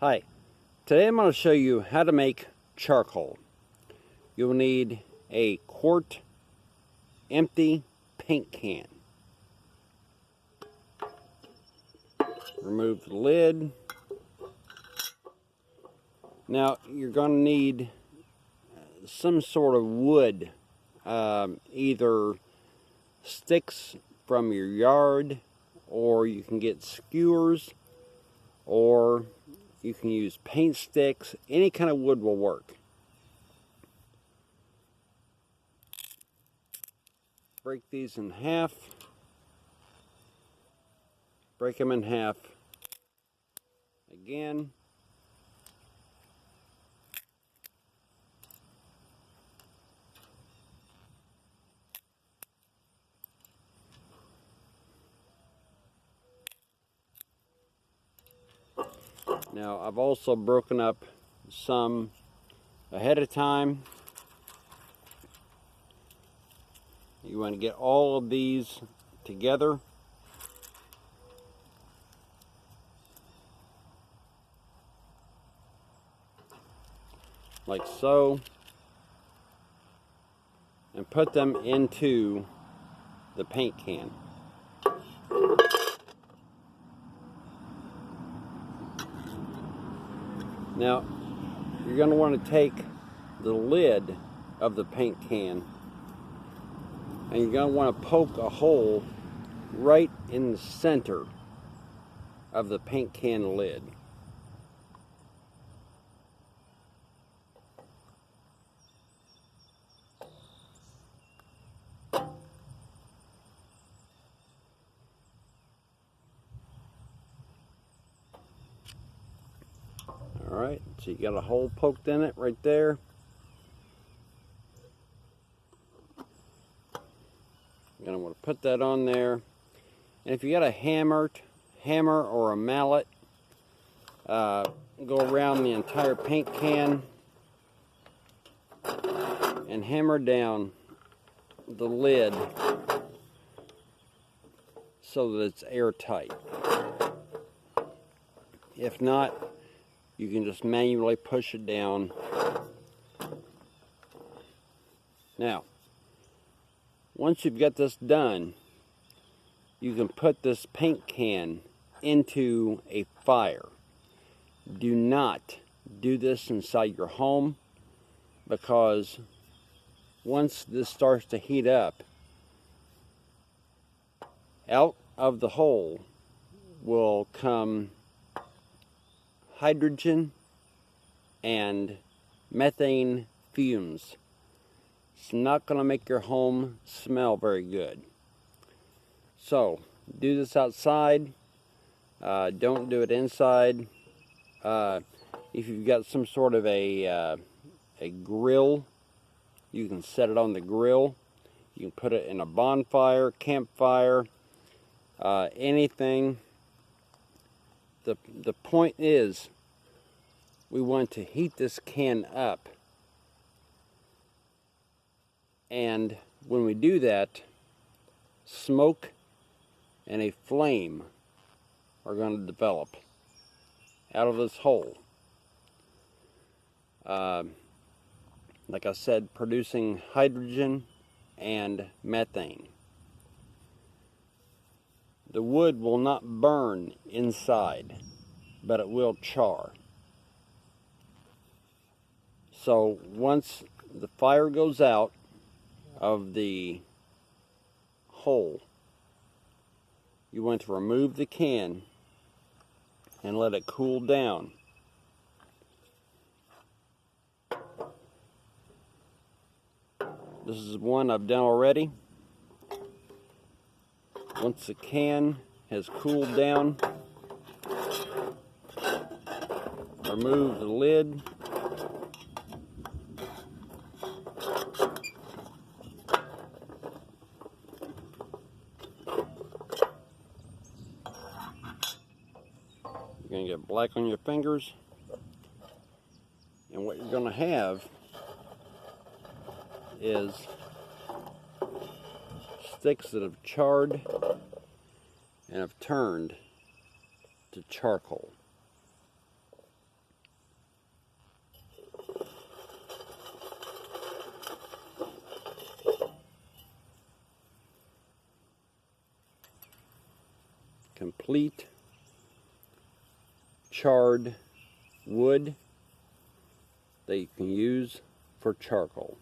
Hi, today I'm going to show you how to make charcoal. You'll need a quart empty paint can. Remove the lid. Now you're going to need some sort of wood, either sticks from your yard, or you can get skewers, or you can use paint sticks. Any kind of wood will work. Break these in half. Break them in half again. Now I've also broken up some ahead of time. You want to get all of these together. Like so. And put them into the paint can. Now, you're going to want to take the lid of the paint can and you're going to want to poke a hole right in the center of the paint can lid. Alright, so you got a hole poked in it right there. You're going to want to put that on there. And if you got a hammer or a mallet, go around the entire paint can and hammer down the lid so that it's airtight. If not, you can just manually push it down. Now, once you've got this done, you can put this paint can into a fire. Do not do this inside your home, because once this starts to heat up, out of the hole will come hydrogen and methane fumes. It's not going to make your home smell very good. So, do this outside. Don't do it inside. If you've got some sort of a grill, you can set it on the grill. You can put it in a bonfire, campfire, anything. The point is, we want to heat this can up. And when we do that, smoke and a flame are going to develop out of this hole. Like I said, producing hydrogen and methane. The wood will not burn inside, but it will char. So once the fire goes out of the hole, you want to remove the can and let it cool down. This is one I've done already. Once the can has cooled down, remove the lid. You're going to get black on your fingers. And what you're going to have is sticks that have charred and have turned to charcoal. complete charred wood that you can use for charcoal.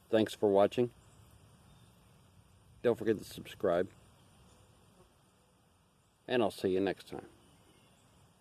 Thanks for watching. Don't forget to subscribe. And I'll see you next time.